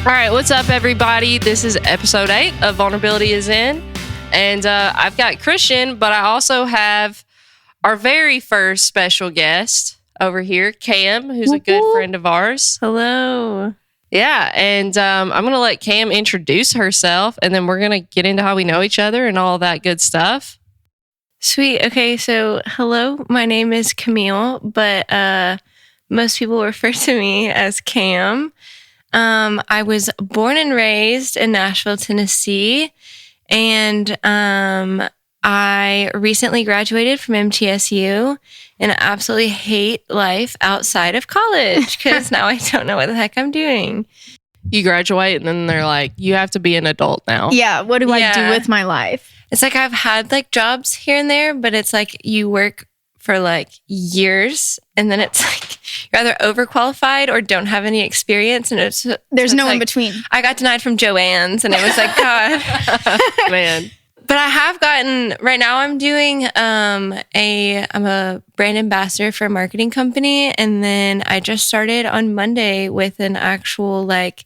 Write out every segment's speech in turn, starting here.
All right, what's up, everybody? This is episode 8 of Vulnerability is In. And I've got Christian, but I also have our very first special guest over here, Cam, who's a good friend of ours. Hello. Yeah, and I'm going to let Cam introduce herself, and then we're going to get into how we know each other and all that good stuff. Sweet. Okay, so hello. My name is Camille, but most people refer to me as Cam. I was born and raised in Nashville, Tennessee, and I recently graduated from MTSU, and I absolutely hate life outside of college because now I don't know what the heck I'm doing. You graduate, and then they're like, you have to be an adult now. Yeah, what do I do with my life? It's like I've had like jobs here and there, but it's like you work for like years, and then it's like you're either overqualified or don't have any experience, and there's no in between. I got denied from Joann's, and it was like, God, man. But I have gotten. Right now, I'm doing I'm a brand ambassador for a marketing company, and then I just started on Monday with an actual like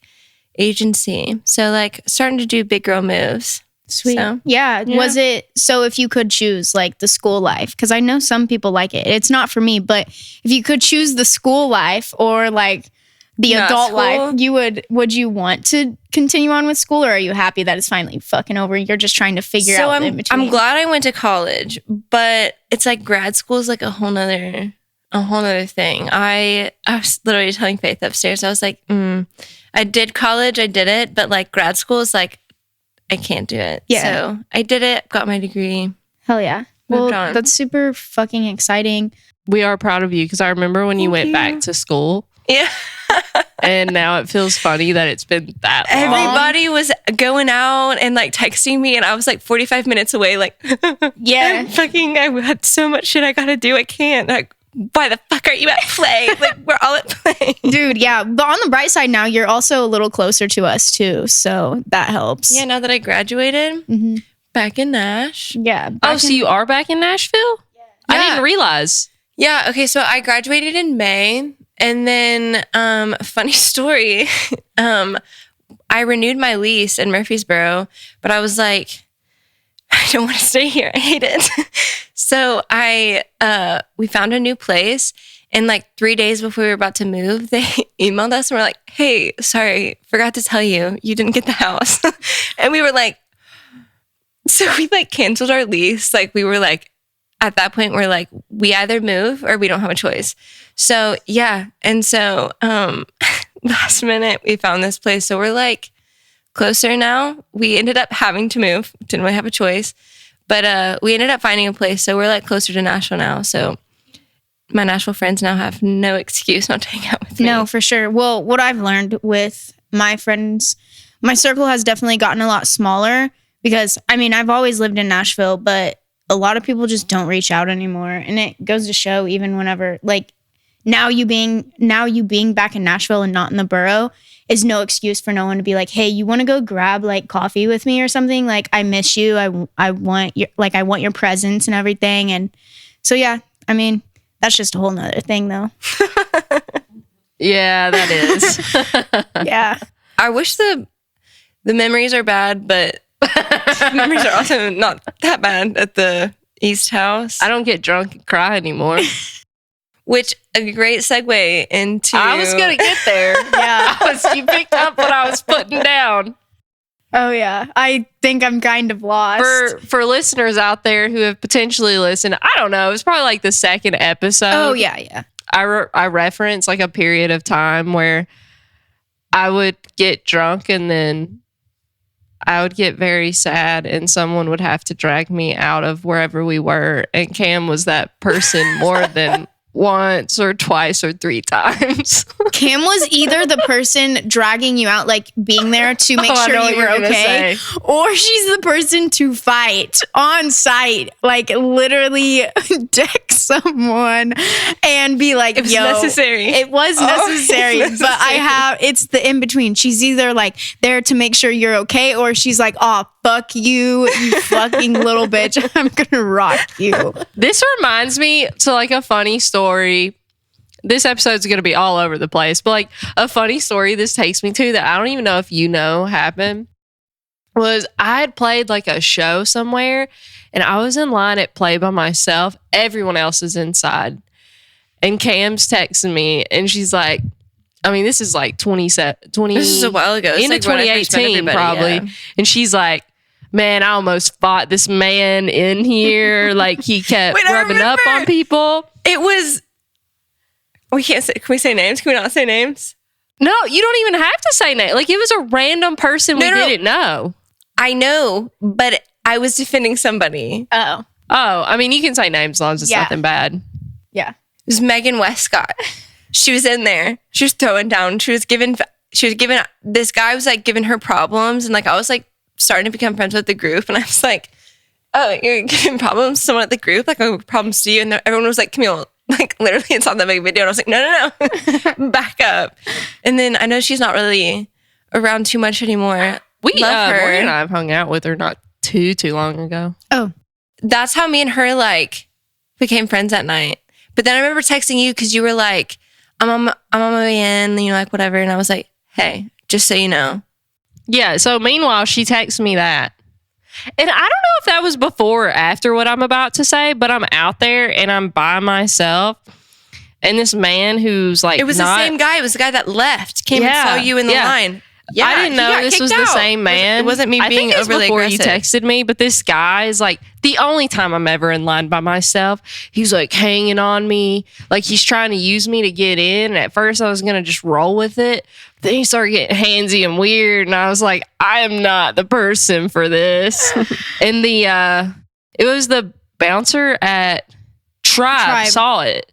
agency. So like starting to do big girl moves. Sweet. So, yeah. Was it, so if you could choose like the school life, because I know some people like it. It's not for me, but if you could choose the school life or like the adult life, would you want to continue on with school, or are you happy that it's finally fucking over? You're just trying to figure out in between. I'm glad I went to college, but it's like grad school is like a whole nother thing. I was literally telling Faith upstairs, I was like, I did college, I did it, but like grad school is like, I can't do it. Yeah. So I did it, got my degree. Hell yeah. Well, that's super fucking exciting. We are proud of you because I remember when you went back to school. Yeah. And now it feels funny that it's been that long. Everybody was going out and like texting me, and I was like 45 minutes away. Like, yeah. I had so much shit I got to do. I can't. Like, why the fuck are you at play? Like, we're all at play. Dude, yeah. But on the bright side now, you're also a little closer to us too. So that helps. Yeah, now that I graduated, back in Nash. Yeah. So you are back in Nashville? Yeah. I didn't realize. Yeah, okay, so I graduated in May. And then, funny story, I renewed my lease in Murfreesboro, but I was like, I don't want to stay here. I hate it. So we found a new place, and like 3 days before we were about to move, they emailed us and were like, hey, sorry, forgot to tell you, you didn't get the house. And we were like, so we like canceled our lease. Like we were like, at that point, we're like, we either move or we don't have a choice. So yeah. And so last minute, we found this place. So we're like closer now. We ended up having to move. Didn't really have a choice. But we ended up finding a place. So we're like closer to Nashville now. So my Nashville friends now have no excuse not to hang out with me. No, for sure. Well, what I've learned with my friends, my circle has definitely gotten a lot smaller because, I mean, I've always lived in Nashville, but a lot of people just don't reach out anymore. And it goes to show even whenever, like, now you being back in Nashville and not in the borough is no excuse for no one to be like, hey, you want to go grab like coffee with me or something? Like, I miss you. I want your presence and everything. And so, yeah, I mean, that's just a whole nother thing though. Yeah, that is. Yeah. I wish the memories are bad, but memories are also not that bad at the East House. I don't get drunk and cry anymore. Which a great segue into. I was gonna get there. Yeah, you picked up what I was putting down. Oh yeah, I think I'm kind of lost. For listeners out there who have potentially listened, I don't know. It was probably like the second episode. Oh yeah. I reference like a period of time where I would get drunk and then I would get very sad and someone would have to drag me out of wherever we were. And Cam was that person more than once or twice or 3 times. Cam was either the person dragging you out, like being there to make sure you were okay, or she's the person to fight on site, like literally deck someone and be like, it was necessary. It was necessary, but it's the in between. She's either like there to make sure you're okay, or she's like, oh, fuck you, you fucking little bitch. I'm gonna rock you. This reminds me to like a funny story this episode's going to be all over the place, but like a funny story this takes me to that I don't even know if you know happened was I had played like a show somewhere and I was in line at Play by myself. Everyone else is inside. And Cam's texting me and she's like, I mean, this is like 20. This is a while ago. It's Into like 2018 probably. Yeah. And she's like, man, I almost fought this man in here. Like he kept rubbing up on people. It was, can we say names? Can we not say names? No, you don't even have to say names. Like it was a random person we didn't know. I know, but I was defending somebody. Oh, I mean, you can say names as long as it's nothing bad. Yeah. It was Megan Westcott. She was in there. She was throwing down. She was giving, this guy was like giving her problems. And like, I was like starting to become friends with the group. And I was like, oh, you're giving problems to someone at the group? Like, oh, problems to you? And everyone was like, Camille, like literally it's not that big of a video. And I was like, no. Back up. And then I know she's not really around too much anymore. We love her. Morgan and I have hung out with her not too long ago. Oh. That's how me and her like became friends that night. But then I remember texting you because you were like, I'm on my way in, and you're like, whatever. And I was like, hey, just so you know. Yeah, so meanwhile, she texts me that. And I don't know if that was before or after what I'm about to say, but I'm out there and I'm by myself. And this man who's like, it was the same guy. It was the guy that left, came and saw you in the line. Yeah, I didn't know this was the same man. It wasn't me being overly before aggressive. You texted me, but this guy is like the only time I'm ever in line by myself. He's like hanging on me, like he's trying to use me to get in. And at first, I was gonna just roll with it. Then he started getting handsy and weird, and I was like, I am not the person for this. And it was the bouncer at Tribe saw it.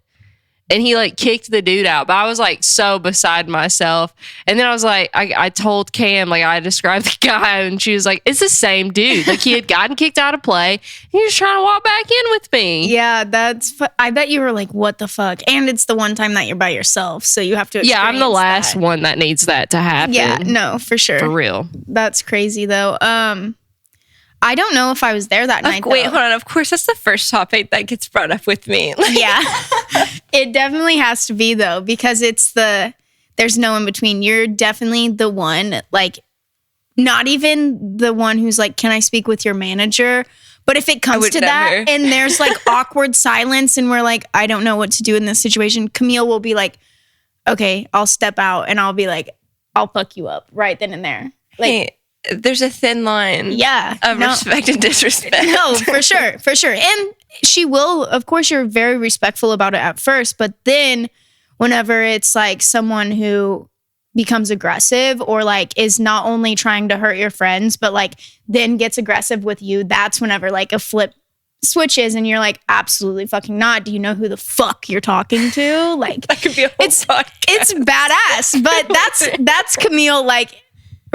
And he like kicked the dude out. But I was like so beside myself. And then I was like, I told Cam, like I described the guy and she was like, it's the same dude. Like he had gotten kicked out of play. He was trying to walk back in with me. Yeah, I bet you were like, what the fuck? And it's the one time that you're by yourself. So you have to Yeah, I'm the last one that needs that to happen. Yeah, no, for sure. For real. That's crazy though. I don't know if I was there that night. Wait, hold on. Of course, that's the first topic that gets brought up with me. Yeah. It definitely has to be though, because there's no in between. You're definitely the one, like not even the one who's like, can I speak with your manager? But if it comes to that and there's like awkward silence and we're like, I don't know what to do in this situation, Camille will be like, okay, I'll step out and I'll be like, I'll fuck you up right then and there. Like, hey, there's a thin line of respect and disrespect. No, for sure. For sure. And she will, of course, you're very respectful about it at first, but then whenever it's like someone who becomes aggressive or like is not only trying to hurt your friends, but like then gets aggressive with you, that's whenever like a flip switches and you're like, absolutely fucking not. Do you know who the fuck you're talking to? Like that could be a whole podcast. It's badass, but that's Camille like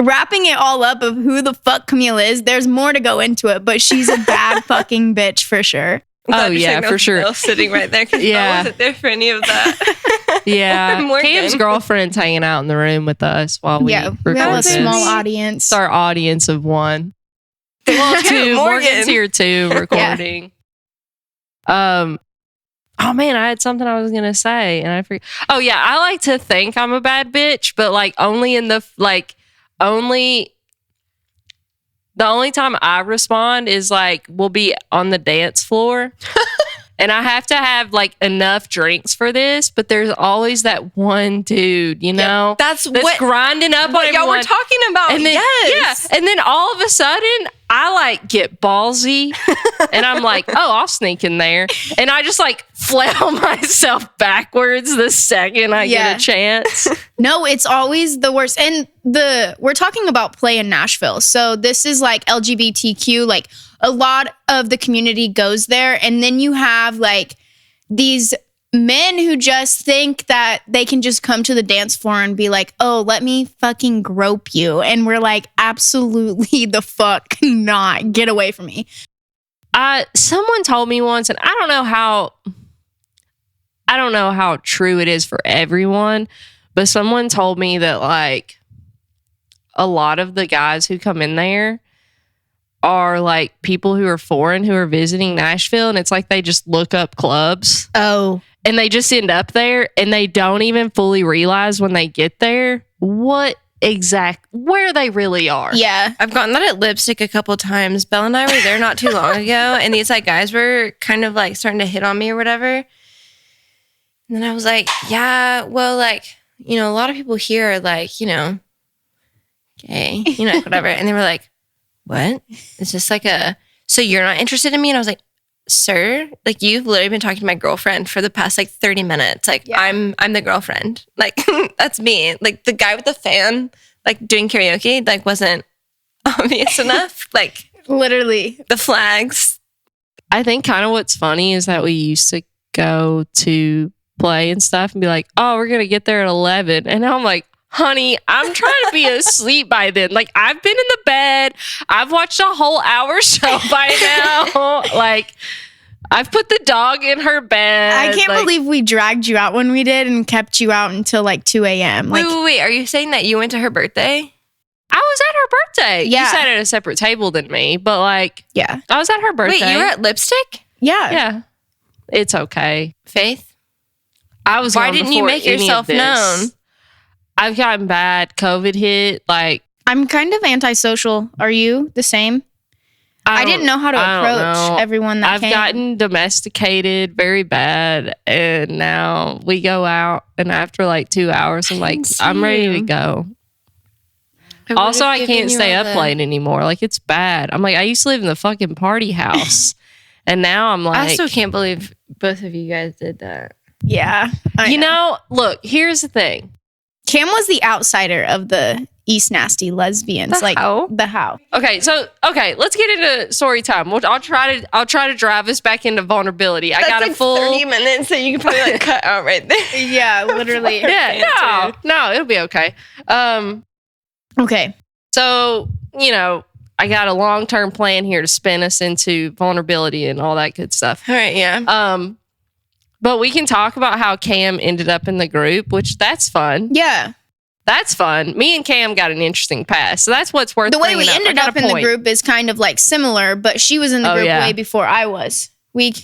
wrapping it all up of who the fuck Camille is. There's more to go into it, but she's a bad fucking bitch for sure. Oh yeah, for sure. Sitting right there because I wasn't there for any of that. Yeah, Cam's girlfriend's hanging out in the room with us while we record we have a this. small audience. It's our audience of one. Well, two. Morgan's here too, recording. Oh man, I had something I was gonna say and I forgot. Oh yeah, I like to think I'm a bad bitch, but like only in the the only time I respond is like we'll be on the dance floor and I have to have like enough drinks for this, but there's always that one dude, you know, that's grinding up what on y'all were talking about. And then, yes. Yeah. And then all of a sudden I like get ballsy and I'm like, oh, I'll sneak in there. And I just like flail myself backwards the second I get a chance. No, it's always the worst. And we're talking about play in Nashville. So this is like LGBTQ, like a lot of the community goes there. And then you have like these men who just think that they can just come to the dance floor and be like, oh, let me fucking grope you. And we're like, absolutely the fuck not. Get away from me. Someone told me once, and I don't know how true it is for everyone, but someone told me that like a lot of the guys who come in there are like people who are foreign who are visiting Nashville, and it's like they just look up clubs. Oh. and they just end up there and they don't even fully realize when they get there where they really are. Yeah. I've gotten that at Lipstick a couple times. Belle and I were there not too long ago, and these like guys were kind of like starting to hit on me or whatever. And then I was like, yeah, well, like, you know, a lot of people here are like, you know, gay, you know, whatever. And they were like, what? Is this like so you're not interested in me? And I was like, sir, like you've literally been talking to my girlfriend for the past like 30 minutes. Like I'm the girlfriend. Like that's me. Like the guy with the fan, like doing karaoke, like wasn't obvious enough. Like Literally. the flags. I think kind of what's funny is that we used to go to play and stuff and be like, oh, we're going to get there at 11. And now I'm like, honey, I'm trying to be asleep by then. Like, I've been in the bed. I've watched a whole hour show by now. Like, I've put the dog in her bed. I can't believe we dragged you out when we did and kept you out until like 2 a.m. Like, Wait. Are you saying that you went to her birthday? I was at her birthday. Yeah. You sat at a separate table than me, but like, yeah. I was at her birthday. Wait, you were at Lipstick? Yeah. Yeah. It's okay. Faith? I was Why gone didn't you before make any of yourself this. known? I've gotten bad. COVID hit. Like, I'm kind of antisocial. Are you the same? I didn't know how to approach everyone that I've came. gotten domesticated very bad, and now we go out, and after like 2 hours, I'm like, I'm ready to go. Also, I can't stay up late anymore. Like, it's bad. I'm like, I used to live in the fucking party house, and now I'm like, I still can't believe both of you guys did that. Yeah. I you know, look, here's the thing. Cam was the outsider of the East Nasty lesbians. The how? The how. Okay, let's get into story time. I'll try to drive us back into vulnerability. I got like a full 30 minutes that you can probably like cut out right there. Yeah, literally. Yeah, no, it'll be okay. Okay. So, you know, I got a long-term plan here to spin us into vulnerability and all that good stuff. All right, yeah. But we can talk about how Cam ended up in the group, which that's fun. Yeah. That's fun. Me and Cam got an interesting past. So that's what's worth The way we bringing ended up in the group is kind of like similar, but she was in the group way before I was. We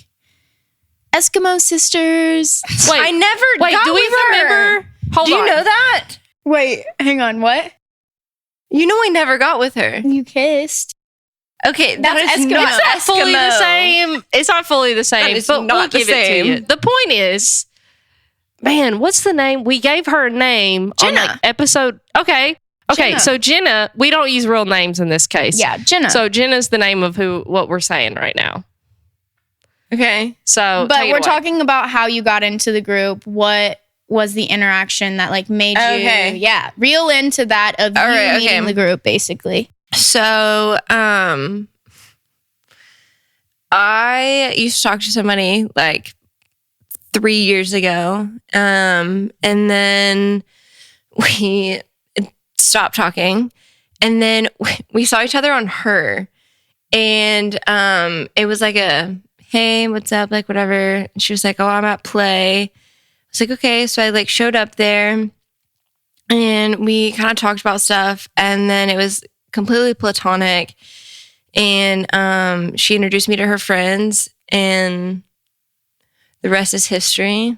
Eskimo sisters. Wait, I never got do we with her. remember? Hold Do on. you know that? Wait, hang on. What? You know I never got with her. You kissed. Okay, That's that is Eskimo. not It's not fully the Eskimo. same. It's not fully the same, is but not we'll the give it to same. you. The point is, man, what's the name? We gave her a name on Jenna. like episode. Okay. Jenna. So Jenna, we don't use real names in this case. Yeah, Jenna. So Jenna's the name of what we're saying right now. Okay. So, but take it we're away. talking about how you got into the group. What was the interaction that like made you, reel into that of All you right, meeting okay. the group, basically. So, I used to talk to somebody like 3 years ago, and then we stopped talking, and then we saw each other on Her, and it was like a, hey, what's up, like whatever. And she was like, oh, I'm at Play. I was like, okay. So I like showed up there, and we kind of talked about stuff, and then it was completely platonic. And she introduced me to her friends, and the rest is history.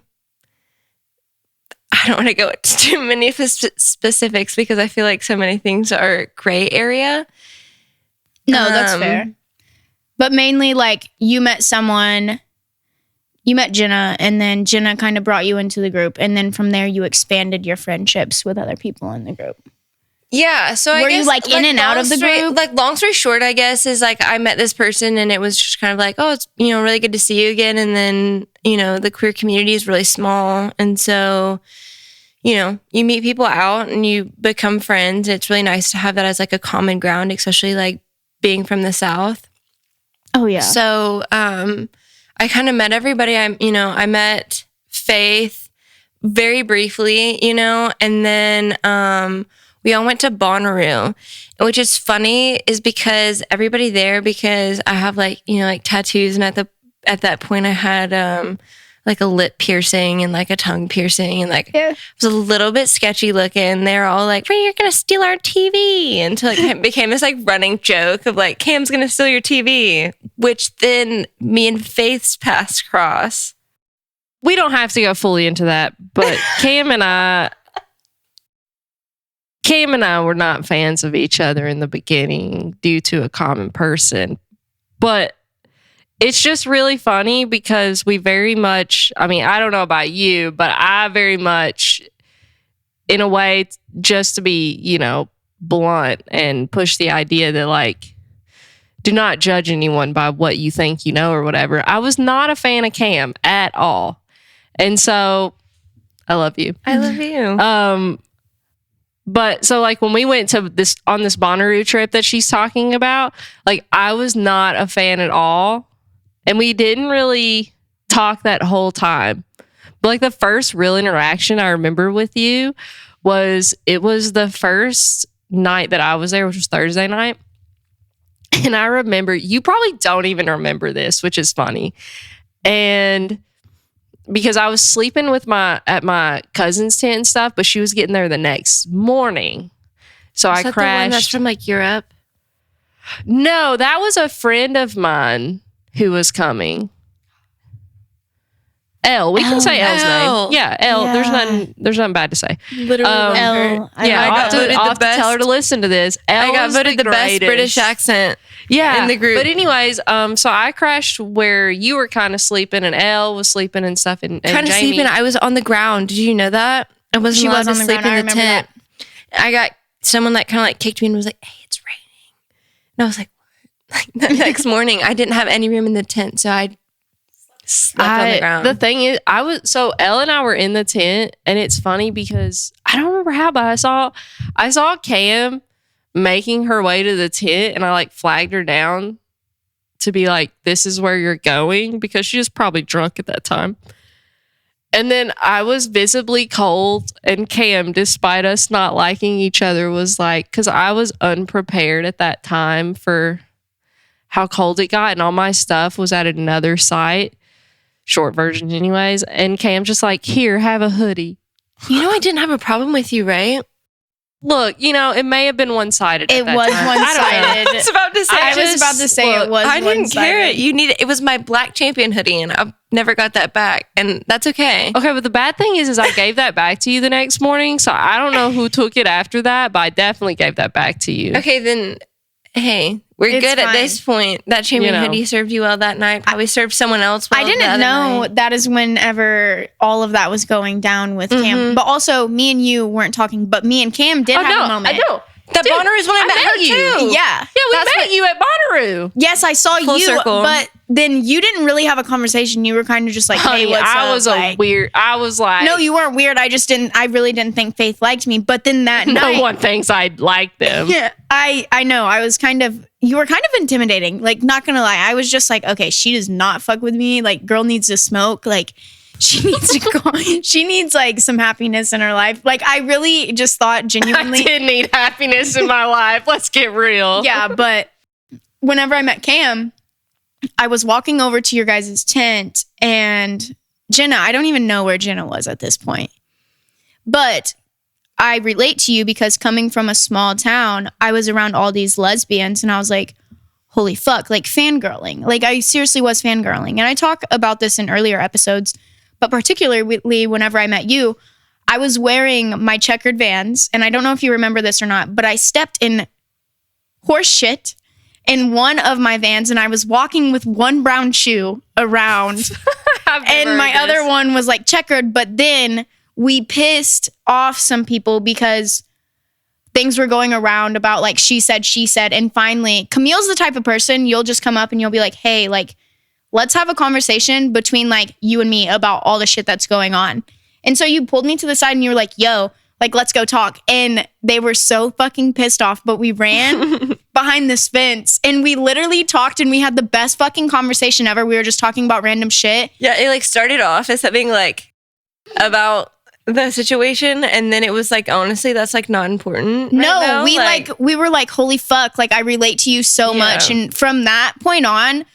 I don't want to go into too many specifics because I feel like so many things are gray area. No, that's fair. But mainly, like, you met Jenna, and then Jenna kind of brought you into the group. And then from there, you expanded your friendships with other people in the group. Yeah, so I Were guess you, like, in and out of the group? Like, long story short, I guess, is like I met this person, and it was just kind of like, oh, it's, you know, really good to see you again. And then, you know, the queer community is really small, and so, you know, you meet people out and you become friends. It's really nice to have that as like a common ground, especially like being from the South. Oh yeah. So, I kind of met everybody. I met Faith very briefly, you know, and then we all went to Bonnaroo, which is funny is because everybody there, because I have like, you know, like tattoos, and at that point I had like a lip piercing and like a tongue piercing, and like it was a little bit sketchy looking. They're all like, "Ray, you're gonna steal our TV," until it became this like running joke of like, "Cam's gonna steal your TV," which then me and Faith's paths cross. we don't have to go fully into that, but Cam and I were not fans of each other in the beginning due to a common person. But it's just really funny because we very much, I mean, I don't know about you, but I very much, in a way, just to be, you know, blunt and push the idea that, like, do not judge anyone by what you think you know or whatever. I was not a fan of Cam at all. And so, I love you. I love you. But so, like, when we went to this Bonnaroo trip that she's talking about, like, I was not a fan at all. And we didn't really talk that whole time. But, like, the first real interaction I remember with you was the first night that I was there, which was Thursday night. And I remember, you probably don't even remember this, which is funny. And because I was sleeping at my cousin's tent and stuff, but she was getting there the next morning. So I crashed. The one that's from like Europe? No, that was a friend of mine who was coming. Elle. We can say Elle's name. Yeah, Elle. Yeah. There's nothing bad to say. Literally, Elle. Yeah, I'll have to tell her to listen to this. Elle, I got voted the best British accent. Yeah, in the group. But anyways, so I crashed where you were kind of sleeping and Elle was sleeping and stuff. And kind of sleeping. I was on the ground. Did you know that? I wasn't allowed to sleep in the tent. I got someone that kind of like kicked me and was like, "Hey, it's raining." And I was like, "What?" The next morning, I didn't have any room in the tent, so I slept on the ground. The thing is, Elle and I were in the tent, and it's funny because I don't remember how, but I saw Cam making her way to the tent, and I like flagged her down to be like, "This is where you're going," because she was probably drunk at that time. And then I was visibly cold, and Cam, despite us not liking each other, was like, because I was unprepared at that time for how cold it got, and all my stuff was at another site. Short version anyways. And Cam just like, "Here, have a hoodie." You know, I didn't have a problem with you, right? Look, you know, it may have been one-sided. It was one-sided. I was about to say, it was I didn't one-sided. care. It was my black champion hoodie, and I never got that back, and that's okay. Okay, but the bad thing is I gave that back to you the next morning, so I don't know who took it after that, but I definitely gave that back to you. Okay, then, hey, we're good at this point. That champion hoodie served you well that night. Probably served someone else well. I didn't know night. That is whenever all of that was going down with Cam. But also, me and you weren't talking, but me and Cam did have a moment. I know. That Bonnaroo is when I met her too. Yeah. Yeah, we met you at Bonnaroo. Yes, I saw Full you, circle. but then you didn't really have a conversation. You were kind of just like, "Hey, what's up?" I was like, no, you weren't weird. I really didn't think Faith liked me. But then that night, no one thinks I like them. Yeah, I know. You were kind of intimidating. Like, not gonna lie. I was just like, okay, she does not fuck with me. Like, girl needs to smoke. Like, she needs to go. She needs like some happiness in her life. Like, I really just thought genuinely. I did need happiness in my life. Let's get real. Yeah, but whenever I met Cam, I was walking over to your guys' tent, and Jenna, I don't even know where Jenna was at this point. But I relate to you because coming from a small town, I was around all these lesbians, and I was like, holy fuck, like fangirling. Like, I seriously was fangirling. And I talk about this in earlier episodes, but particularly whenever I met you, I was wearing my checkered Vans, and I don't know if you remember this or not, but I stepped in horse shit in one of my Vans, and I was walking with one brown shoe around, and my other one was like checkered. But then we pissed off some people because things were going around about like she said, and finally, Camille's the type of person you'll just come up and you'll be like, "Hey, like, let's have a conversation between like you and me about all the shit that's going on." And so you pulled me to the side and you were like, "Yo, like, let's go talk." And they were so fucking pissed off, but we ran behind this fence and we literally talked and we had the best fucking conversation ever. We were just talking about random shit. Yeah, it like started off as something like about the situation, and then it was like, honestly, that's like not important. No, we were like, holy fuck, like I relate to you so much. And from that point on,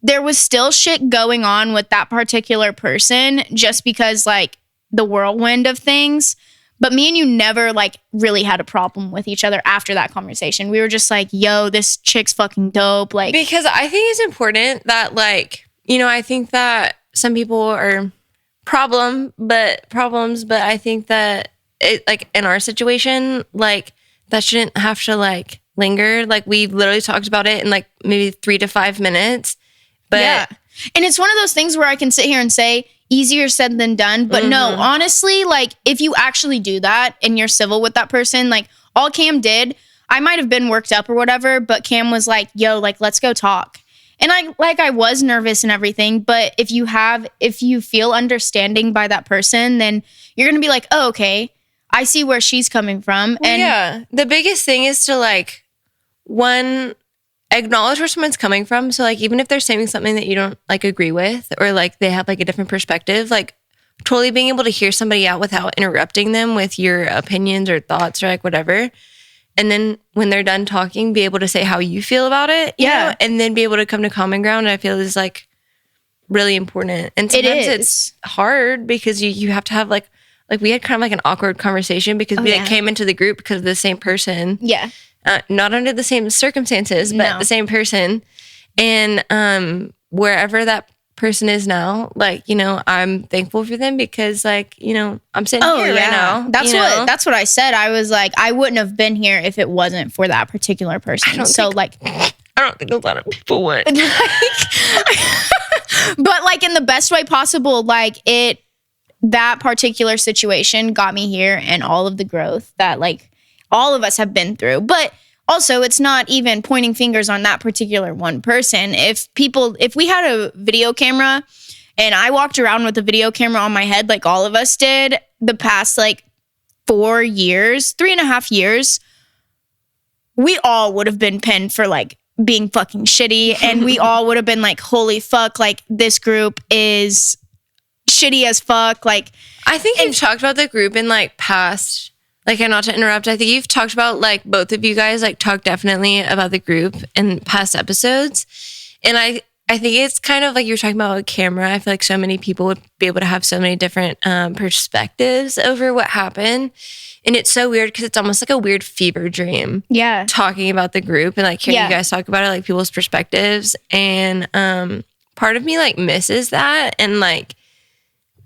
there was still shit going on with that particular person just because like the whirlwind of things. But me and you never like really had a problem with each other after that conversation. We were just like, yo, this chick's fucking dope. Like, because I think it's important that like, you know, I think that some people are problems, but I think that it, like, in our situation, like, that shouldn't have to, like, linger. Like, we literally talked about it in, like, maybe 3 to 5 minutes. But yeah. And it's one of those things where I can sit here and say, easier said than done. But no, honestly, like, if you actually do that and you're civil with that person, like, all Cam did, I might have been worked up or whatever, but Cam was like, yo, like, let's go talk. And I was nervous and everything, but if you feel understanding by that person, then you're going to be like, oh, okay, I see where she's coming from. Well, And yeah, the biggest thing is to, like, one, acknowledge where someone's coming from. So, like, even if they're saying something that you don't, like, agree with, or, like, they have, like, a different perspective, like, totally being able to hear somebody out without interrupting them with your opinions or thoughts or, like, whatever. And then when they're done talking, be able to say how you feel about it, you know? And then be able to come to common ground, I feel is, like, really important. And sometimes it's hard because you have to have, like we had kind of like an awkward conversation because we like, came into the group because of the same person. Yeah. Not under the same circumstances, but the same person. And wherever that person is now, like, you know, I'm thankful for them because, like, you know, I'm sitting here right now. That's what I said. I was like, I wouldn't have been here if it wasn't for that particular person. I don't think a lot of people would. But, like, in the best way possible, like, that particular situation got me here and all of the growth that, like, all of us have been through. But also, it's not even pointing fingers on that particular one person. If we had a video camera and I walked around with a video camera on my head, like all of us did the past, like, 3.5 years, we all would have been pinned for, like, being fucking shitty. And we all would have been like, holy fuck, like, this group is shitty as fuck. Like, I think you've talked about the group in, like, past, like, and not to interrupt, I think you've talked about, like, both of you guys, like, talk definitely about the group in past episodes. And I think it's kind of like you were talking about a camera. I feel like so many people would be able to have so many different perspectives over what happened. And it's so weird because it's almost like a weird fever dream. Yeah. Talking about the group and, like, hearing you guys talk about it, like, people's perspectives. And part of me, like, misses that. And, like,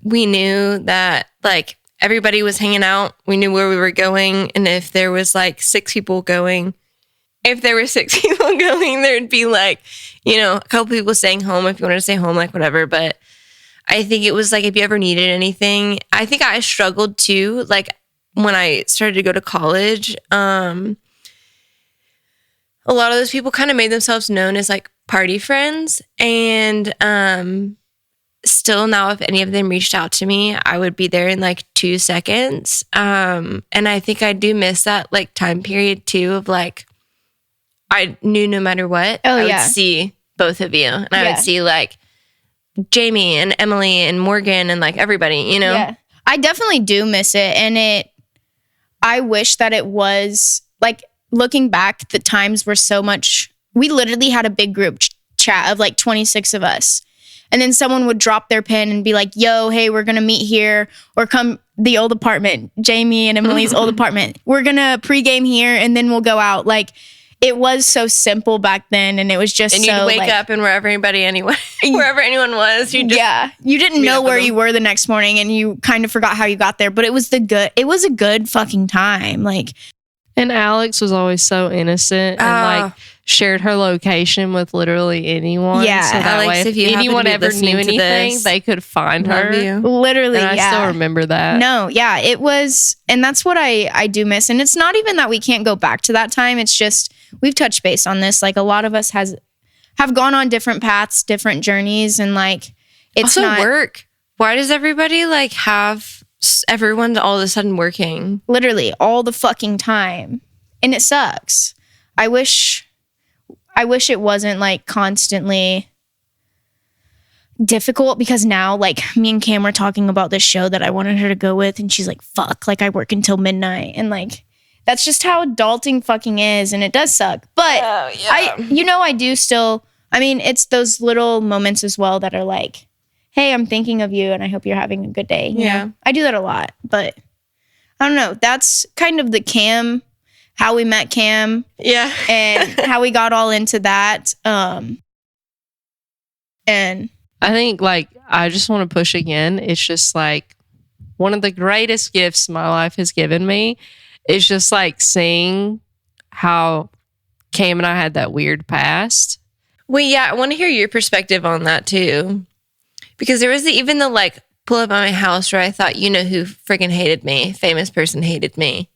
we knew that, like, everybody was hanging out. We knew where we were going. And if there was, like, 6 people going, there'd be, like, you know, a couple people staying home if you wanted to stay home, like, whatever. But I think it was, like, if you ever needed anything, I think I struggled too. Like, when I started to go to college, a lot of those people kind of made themselves known as, like, party friends. And still now, if any of them reached out to me, I would be there in, like, 2 seconds. And I think I do miss that, like, time period too of, like, I knew no matter what, I would see both of you. And I would see, like, Jamie and Emily and Morgan and, like, everybody, you know? Yeah. I definitely do miss it. And I wish that it was, like, looking back, the times were so much, we literally had a big group chat of, like, 26 of us. And then someone would drop their pin and be like, yo, hey, we're going to meet here, or come the old apartment, Jamie and Emily's old apartment. We're going to pregame here and then we'll go out. Like, it was so simple back then. And it was just, and you'd wake up and wherever anyone was, you just, you didn't know where you were the next morning and you kind of forgot how you got there, but it was a good fucking time. Like, and Alex was always so innocent and, like, shared her location with literally anyone. Yeah. So that Alex, way, if you anyone ever knew anything, they could find her. Literally, and I still remember that. No, yeah, it was, and that's what I do miss. And it's not even that we can't go back to that time. It's just, we've touched base on this. Like, a lot of us have gone on different paths, different journeys, and, like, it's also not work. Why does everybody, like, have everyone all of a sudden working? Literally all the fucking time. And it sucks. I wish it wasn't, like, constantly difficult, because now, like, me and Cam were talking about this show that I wanted her to go with, and she's like, fuck, like, I work until midnight. And, like, that's just how adulting fucking is, and it does suck. But I do still, I mean, it's those little moments as well that are like, hey, I'm thinking of you and I hope you're having a good day. You know? I do that a lot, but I don't know. That's kind of the Cam, how we met Cam. Yeah. And how we got all into that. And I think, like, I just want to push again. It's just like one of the greatest gifts my life has given me is just like seeing how Cam and I had that weird past. Well, yeah, I want to hear your perspective on that too. Because there was even the like pull up at my house where I thought, you know who freaking hated me? Famous person hated me.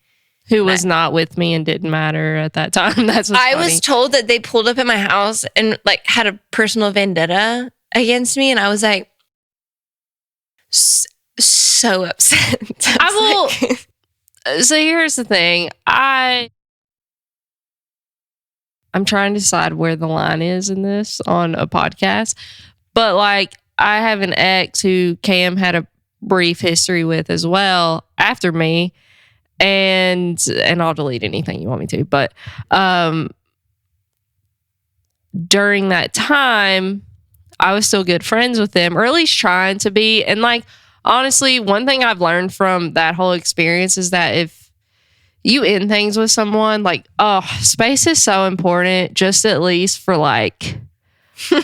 Who was not with me and didn't matter at that time. That's what's I funny. was told that they pulled up at my house and like had a personal vendetta against me. And I was like, so upset. So here's the thing. I'm trying to decide where the line is in this on a podcast. But like, I have an ex who Cam had a brief history with as well after me. And I'll delete anything you want me to. But during that time, I was still good friends with them, or at least trying to be. And like, honestly, one thing I've learned from that whole experience is that if you end things with someone, like, space is so important, just at least for like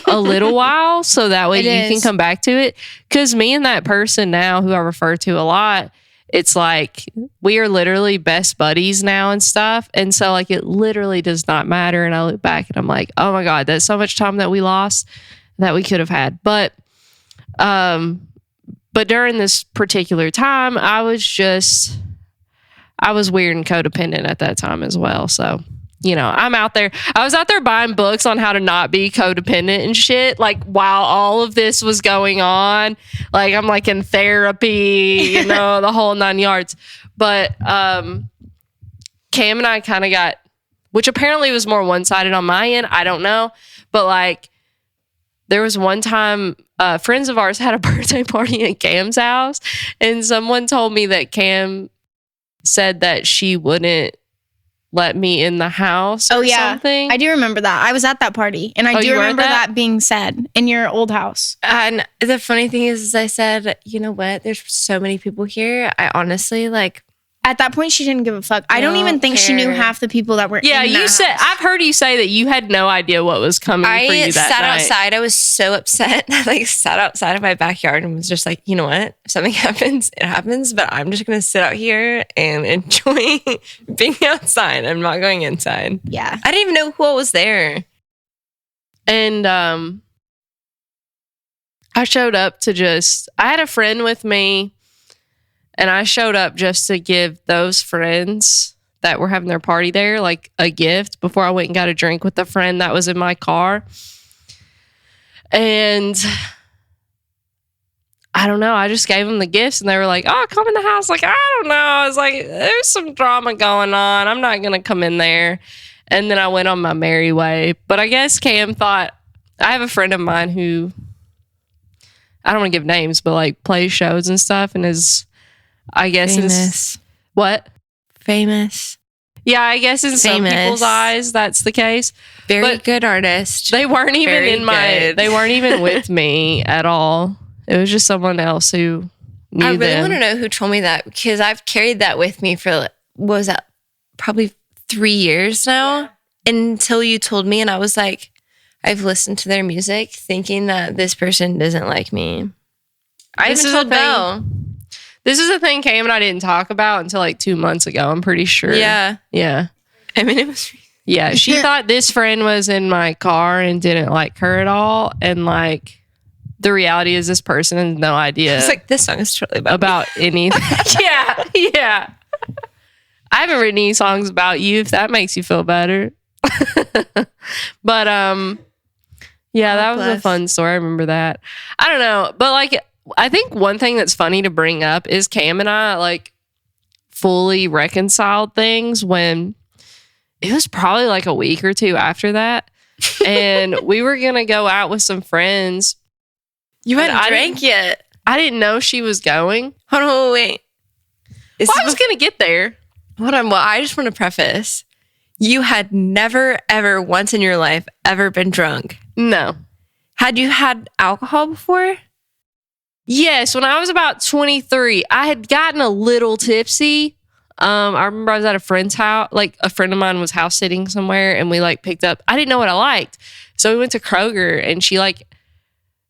a little while, so that way you can come back to it. Because me and that person now, who I refer to a lot, it's like we are literally best buddies now and stuff. And so like it literally does not matter. And I look back and I'm like, oh my God, that's so much time that we lost that we could have had. But during this particular time, I was weird and codependent at that time as well. So, you know, I was out there buying books on how to not be codependent and shit. Like while all of this was going on, like I'm like in therapy, you know, the whole 9 yards. But Cam and I kind of got, which apparently was more one-sided on my end. I don't know. But like there was one time friends of ours had a birthday party at Cam's house, and someone told me that Cam said that she wouldn't let me in the house or something. I do remember that. I was at that party, and I do remember that being said in your old house. And the funny thing is I said, you know what? There's so many people here. I honestly like. At that point, she didn't give a fuck. I don't even think she knew half the people that were in that house. I've heard you say that you had no idea what was coming for you that night. I sat outside. I was so upset. I like sat outside of my backyard and was just like, you know what? If something happens, it happens. But I'm just going to sit out here and enjoy being outside. I'm not going inside. Yeah. I didn't even know who was there. And I showed up to I had a friend with me. And I showed up just to give those friends that were having their party there like a gift before I went and got a drink with the friend that was in my car. And I don't know. I just gave them the gifts and they were like, oh, come in the house. Like, I don't know. I was like, there's some drama going on. I'm not going to come in there. And then I went on my merry way. But I guess Cam thought, I have a friend of mine who, I don't want to give names, but like plays shows and stuff and is, I guess famous. What? Famous. Yeah, I guess in some people's eyes that's the case. Very good artist. They weren't even they weren't even with me at all. It was just someone else who knew I really them. want to know who told me that, because I've carried that with me for what was that? Probably 3 years now, until you told me, and I was like, I've listened to their music thinking that this person doesn't like me. I even told Belle. This is a thing Cam and I didn't talk about until like 2 months ago, I'm pretty sure. Yeah. Yeah. I mean, it was... Yeah, she thought this friend was in my car and didn't like her at all. And like, the reality is this person has no idea. It's like, this song is totally about anything. Yeah. I haven't written any songs about you, if that makes you feel better. But, yeah, that was a fun story. I remember that. I don't know. But like, I think one thing that's funny to bring up is Cam and I like fully reconciled things when it was probably like a week or two after that. And we were going to go out with some friends. You hadn't drank yet. I didn't know she was going. Hold on, wait. I was going to get there. Hold on. Well, I just want to preface. You had never, ever once in your life ever been drunk. No. Had you had alcohol before? Yes, when I was about 23, I had gotten a little tipsy. I remember I was at a friend's house, like a friend of mine was house sitting somewhere, and we like picked up, I didn't know what I liked. So we went to Kroger, and she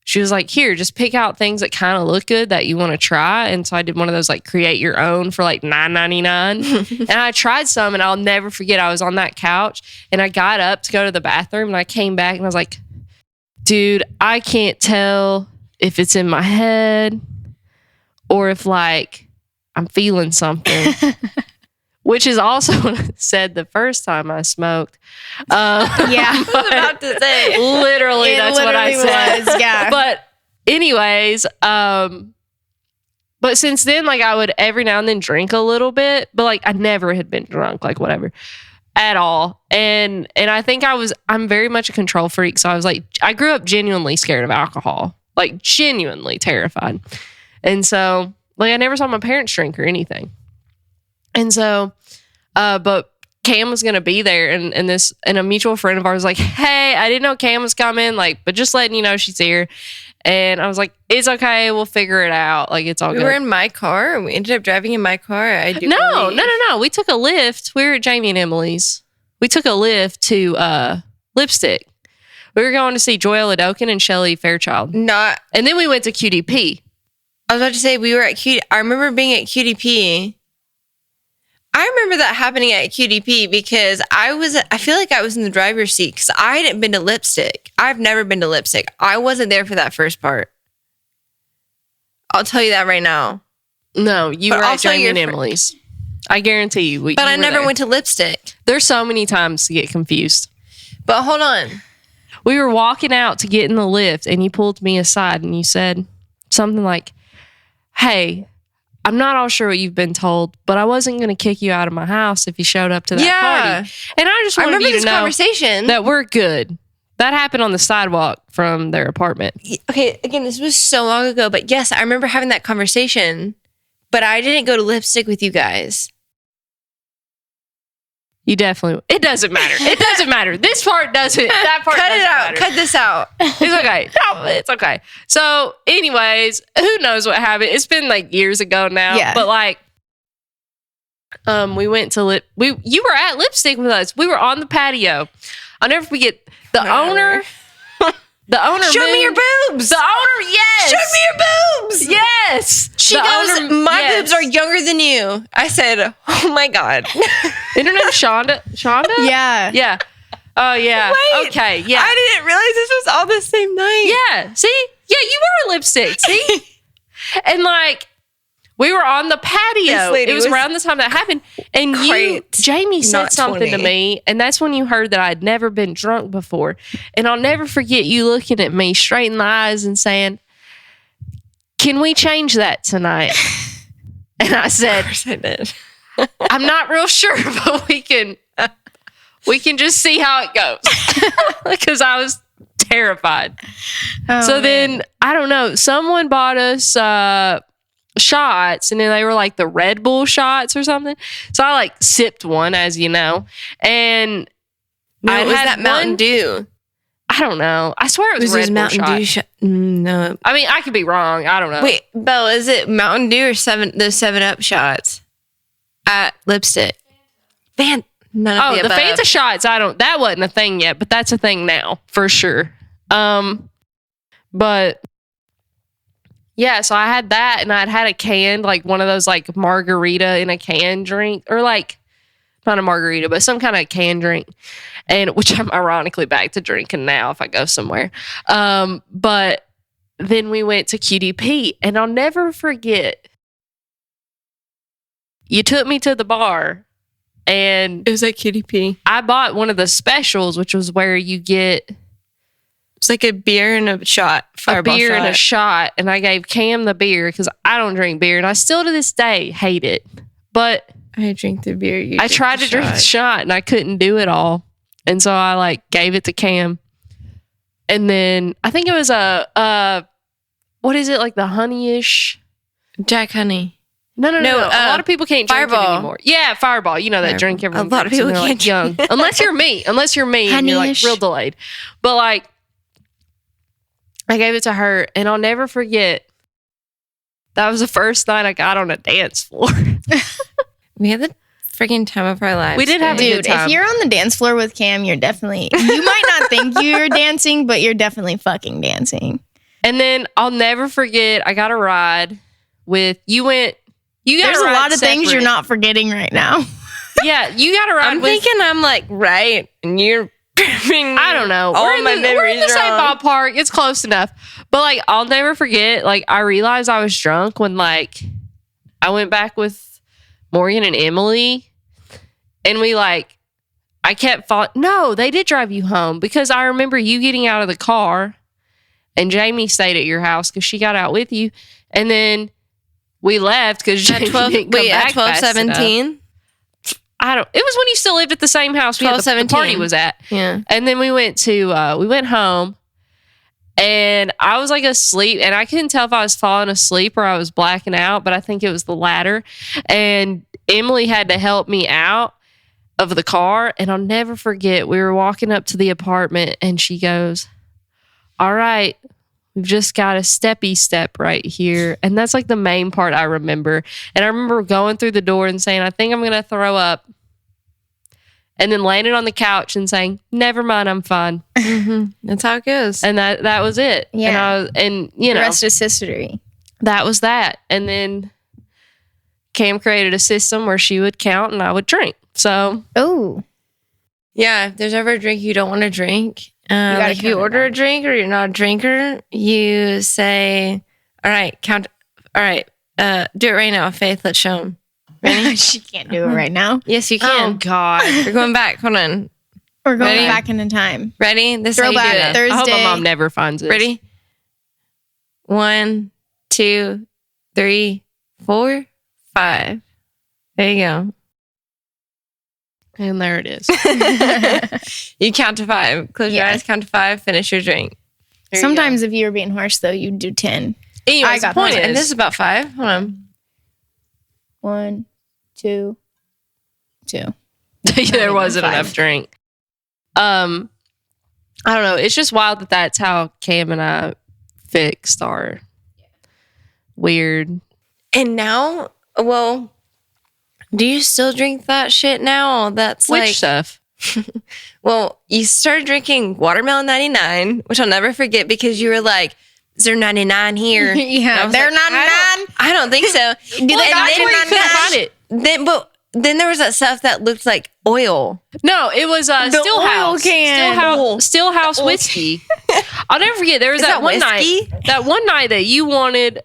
she was like, here, just pick out things that kind of look good that you want to try. And so I did one of those like create your own for like $9.99. And I tried some, and I'll never forget. I was on that couch and I got up to go to the bathroom, and I came back and I was like, dude, I can't tell if it's in my head or if like I'm feeling something. Which is also what I said the first time I smoked. Yeah. I was about to say. Literally, that's what I said. Was, yeah. But anyways, but since then, like I would every now and then drink a little bit, but like I never had been drunk, like whatever, at all. And I think I'm very much a control freak. So I was like, I grew up genuinely scared of alcohol, like genuinely terrified. And so like I never saw my parents drink or anything. And so, but Cam was going to be there, and a mutual friend of ours was like, hey, I didn't know Cam was coming, like, but just letting you know she's here. And I was like, it's okay. We'll figure it out. Like, it's all good. We were in my car, and we ended up driving in my car. No. We took a lift. We were at Jamie and Emily's. We took a lift to Lipstick. We were going to see Joya Ladokin and Shelley Fairchild. And then we went to QDP. I was about to say, we were at QDP. I remember being at QDP. I remember that happening at QDP because I feel like I was in the driver's seat because I hadn't been to Lipstick. I've never been to Lipstick. I wasn't there for that first part. I'll tell you that right now. No, you were at Jamie and Emily's. I guarantee you. But I never went to Lipstick. There's so many times to get confused. But hold on. We were walking out to get in the lift, and you pulled me aside and you said something like, hey, I'm not all sure what you've been told, but I wasn't going to kick you out of my house if you showed up to that party. And I just wanted you to know conversation. That we're good. That happened on the sidewalk from their apartment. Okay, again, this was so long ago, but yes, I remember having that conversation, but I didn't go to Lipstick with you guys. You definitely... It doesn't matter. It doesn't matter. This part doesn't... That part Cut it out. Matter. Cut this out. It's okay. No, it's okay. So, anyways, who knows what happened? It's been like years ago now. Yeah. But like, we went to you were at Lipstick with us. We were on the patio. I'll never forget the owner. The owner. Show me your boobs. The owner, yes. Show me your boobs. Yes. She goes, my boobs are younger than you. I said, oh my God. Isn't her name Shonda? Shonda? Yeah. Yeah. Oh, yeah. Wait, okay. Yeah. I didn't realize this was all the same night. Yeah. See? Yeah, you were a Lipstick. See? And like, we were on the patio. It was around the time that happened. And Jamie said something to me. And that's when you heard that I'd never been drunk before. And I'll never forget you looking at me straight in the eyes and saying, can we change that tonight? And I said, of course I did. I'm not real sure, but we can just see how it goes. Because I was terrified. Then, I don't know, someone bought us shots, and then they were like the Red Bull shots or something. So I like sipped one, as you know. And I was that Mountain Dew. I don't know. I swear it was Red Bull Mountain Dew shot. No. I mean, I could be wrong. I don't know. Wait, Belle, is it Mountain Dew or those 7-Up shots at Lipstick? None of the above. Fanta shots, that wasn't a thing yet, but that's a thing now, for sure. But yeah, so I had that, and I'd had a canned, like one of those like margarita in a can drink, or like not a margarita, but some kind of canned drink, and which I'm ironically back to drinking now if I go somewhere. But then we went to QDP, and I'll never forget. You took me to the bar, and it was at QDP. I bought one of the specials, which was where you get. It's like a beer and a shot. A beer and a shot. And I gave Cam the beer because I don't drink beer. And I still to this day hate it. But I drink the beer. I tried to drink the shot and I couldn't do it all. And so I like gave it to Cam. And then I think it was what is it? Like the honey-ish? Jack Honey. No. A lot of people can't drink Fireball. it anymore. Yeah, Fireball. You know that drink everyone A lot of people can't like young. Unless you're me. And you're like real delayed. But like, I gave it to her, and I'll never forget. That was the first night I got on a dance floor. We had the freaking time of our lives. We did have a good time. If you're on the dance floor with Cam, you might not think you're dancing, but you're definitely fucking dancing. And then I'll never forget, I got a ride with, you got There's a a ride lot of things you're separate. not forgetting right now. Yeah, you got a ride I'm with, thinking I'm like right, and you're I don't know. All We're in my the, we're in the memories are same on. ballpark. It's close enough. But like, I'll never forget, like, I realized I was drunk when like I went back with Morgan and Emily, and we like, I kept falling. No, they did drive you home because I remember you getting out of the car and Jamie stayed at your house because she got out with you. And then we left because Jamie at 12. didn't come Wait, back at 12, fast enough. 17. It was when you still lived at the same house 12, the party 17. was at. Yeah. And then we went home, and I was like asleep, and I couldn't tell if I was falling asleep or I was blacking out, but I think it was the latter. And Emily had to help me out of the car, and I'll never forget, we were walking up to the apartment, and she goes, "All right, we've just got a steppy step right here." And that's like the main part I remember. And I remember going through the door and saying, "I think I'm going to throw up." And then landing on the couch and saying, "Never mind, I'm fine." That's how it goes. And that was it. Yeah. And The rest is history. that was that. And then Cam created a system where she would count and I would drink. So Oh, Yeah, if there's ever a drink you don't want to drink, gotta if you count it order a down. drink or you're not a drinker, you say, "All right, count. All right, do it right now, Faith. Let's show them." Ready? she can't do it right now. Yes, you oh can. God. We're going back. Hold on. We're going Ready? back into time. Ready? This is how you do Throwback it. Thursday. I hope my mom never finds this. Ready? 1, 2, 3, 4, 5. There you go. And there it is. You count to 5. Close your Yeah. eyes, count to 5, finish your drink. There you go. Sometimes if you were being harsh, though, you'd do 10. Anyways, I got the point that. And this is is, about 5. Hold on. 1, 2, 2. there wasn't five. enough drink. I don't know. It's just wild that that's how Cam and I fixed our weird. And now, well, do you still drink that shit now? That's Which like, stuff? well, you started drinking Watermelon 99, which I'll never forget because you were like, "Is there 99 here?" And I Yeah, was they're like, not I don't think so. Do they And got then- where you couldn't find it. Then there was that stuff that looked like oil. No, it was The Stillhouse. oil can. Stillhouse whiskey. I'll never forget. There was Is that that one whiskey? night. That one night that you wanted.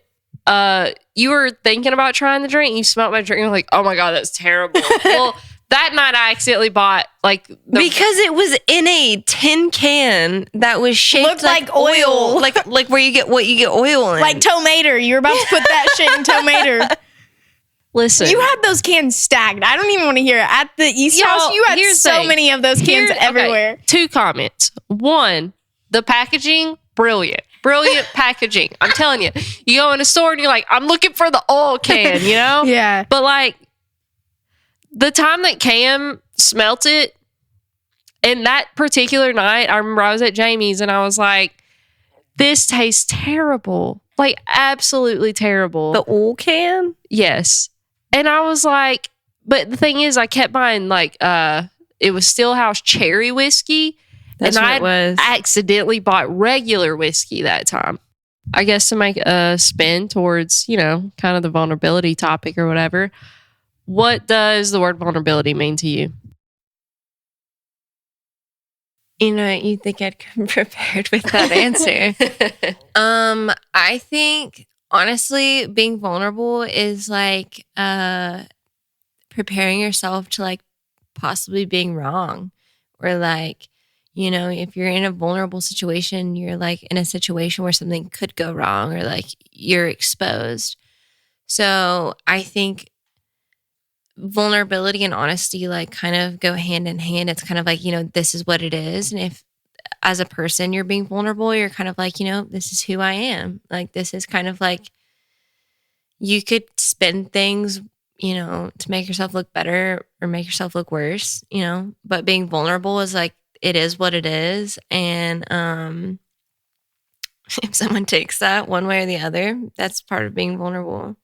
You were thinking about trying the drink. And you smelled my drink. And you're like, "Oh my God, that's terrible." Well, that night I accidentally bought like Because it was in a tin can that was shaped Looked like oil. like where you get what you get oil in. Like tomato. You're about to put that shit in tomato. Listen. You had those cans stacked. I don't even want to hear it. At the East Y'all, House, you had here's the so thing. many of those cans Here- okay, everywhere. 2 comments. 1, the packaging, brilliant. Brilliant packaging. I'm telling you. You go in a store and you're like, "I'm looking for the oil can," you know? Yeah. But like the time that Cam smelt it, and that particular night, I remember I was at Jamie's and I was like, "This tastes terrible. Like absolutely terrible." the oil can. Yes. And I was like, but the thing is, I kept buying like it was Stillhouse cherry whiskey. That's and what I it was. accidentally bought regular whiskey that time. I guess to make a spin towards, kind of the vulnerability topic or whatever. What does the word vulnerability mean to you? You think I'd come prepared with that answer. I think honestly, being vulnerable is like preparing yourself to like possibly being wrong, or like, if you're in a vulnerable situation, you're like in a situation where something could go wrong, or like you're exposed. So I think vulnerability and honesty like kind of go hand in hand. It's kind of like, this is what it is. And if as a person you're being vulnerable, you're kind of like, this is who I am. Like, this is kind of like, you could spin things, to make yourself look better or make yourself look worse, but being vulnerable is like, it is what it is. And if someone takes that one way or the other, that's part of being vulnerable.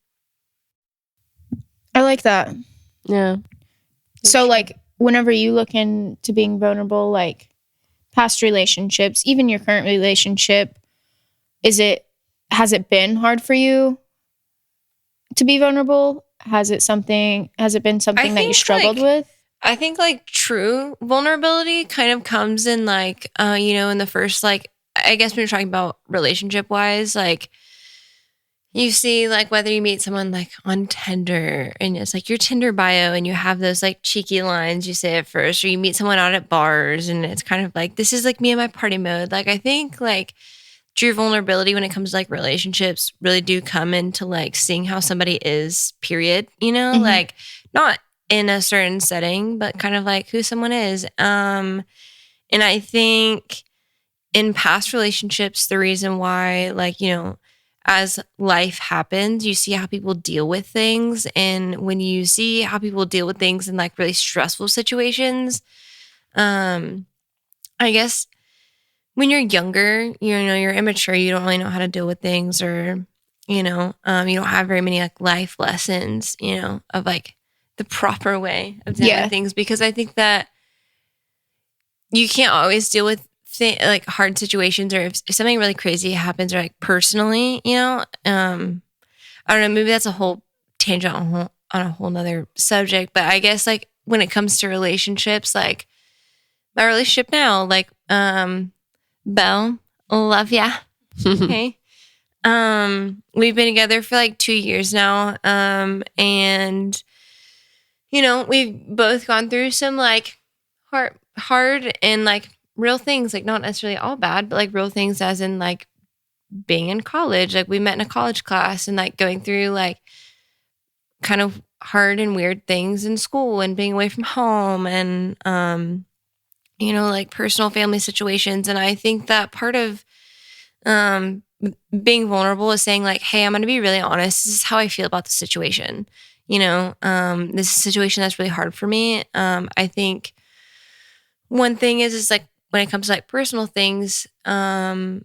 I like that. Yeah. So, like, whenever you look into being vulnerable, like past relationships, even your current relationship, has it been hard for you to be vulnerable? Has it been something that you struggled with? I think like true vulnerability kind of comes in like, in the first, like, I guess when you're talking about relationship wise, like you see like whether you meet someone like on Tinder and it's like your Tinder bio and you have those like cheeky lines you say at first, or you meet someone out at bars and it's kind of like, this is like me in my party mode. Like I think like true vulnerability when it comes to like relationships really do come into like seeing how somebody is, period, like not in a certain setting, but kind of like who someone is. And I think in past relationships, the reason why, like, as life happens, you see how people deal with things. And when you see how people deal with things in like really stressful situations, I guess when you're younger, you're immature, you don't really know how to deal with things, or, you don't have very many like life lessons, of like the proper way of dealing with things, because I think that you can't always deal with like hard situations, or if something really crazy happens, or like personally, I don't know, maybe that's a whole tangent on a whole nother subject, but I guess like when it comes to relationships, like my relationship now, like Belle, love ya. Okay. We've been together for like 2 years now, and we've both gone through some like hard and like real things, like not necessarily all bad, but like real things, as in like being in college. Like we met in a college class and like going through like kind of hard and weird things in school and being away from home and, like personal family situations. And I think that part of being vulnerable is saying like, hey, I'm going to be really honest. This is how I feel about the situation. This is a situation that's really hard for me. I think one thing is like when it comes to like personal things, and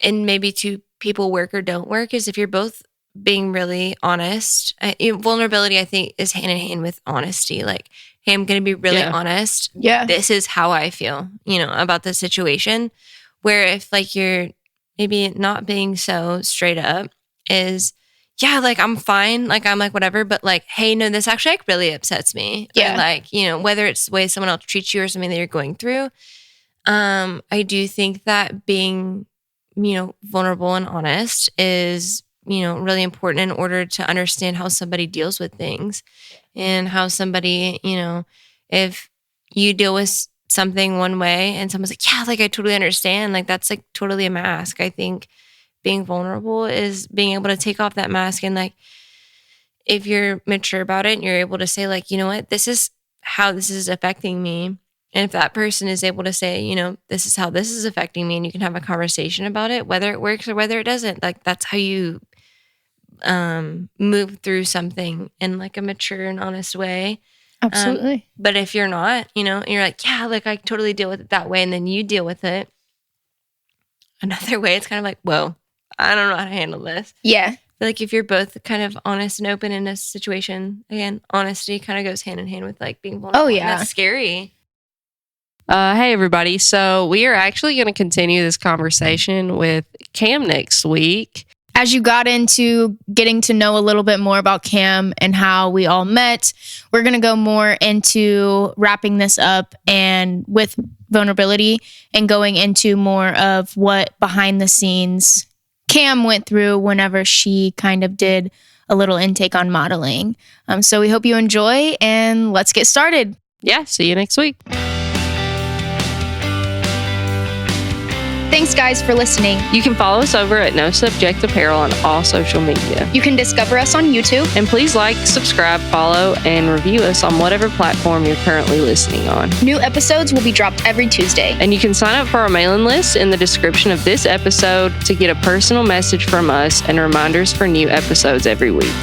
maybe to people work or don't work, is if you're both being really honest. Vulnerability, I think, is hand in hand with honesty. Like, hey, I'm going to be really honest. Yeah. This is how I feel, about the situation. Where if like you're maybe not being so straight up, is like I'm fine, like I'm like whatever, but like, hey, no, this actually like really upsets me. Yeah. Or like, whether it's the way someone else treats you or something that you're going through. I do think that being, vulnerable and honest is, really important in order to understand how somebody deals with things, and how somebody, if you deal with something one way and someone's like, yeah, like I totally understand, like that's like totally a mask. I think being vulnerable is being able to take off that mask, and like if you're mature about it and you're able to say like, you know what, this is how this is affecting me. And if that person is able to say, this is how this is affecting me, and you can have a conversation about it, whether it works or whether it doesn't, like that's how you move through something in like a mature and honest way. Absolutely. But if you're not, and you're like, yeah, like I totally deal with it that way, and then you deal with it another way, it's kind of like, whoa, I don't know how to handle this. Yeah. Like if you're both kind of honest and open in a situation, again, honesty kind of goes hand in hand with like being vulnerable. Oh yeah. That's scary. Hey everybody. So we are actually going to continue this conversation with Cam next week. As you got into getting to know a little bit more about Cam and how we all met, we're going to go more into wrapping this up and with vulnerability and going into more of what behind the scenes Cam went through whenever she kind of did a little intake on modeling. So we hope you enjoy, and let's get started. Yeah, see you next week. Thanks, guys, for listening. You can follow us over at No Subject Apparel on all social media. You can discover us on YouTube. And please like, subscribe, follow, and review us on whatever platform you're currently listening on. New episodes will be dropped every Tuesday. And you can sign up for our mailing list in the description of this episode to get a personal message from us and reminders for new episodes every week.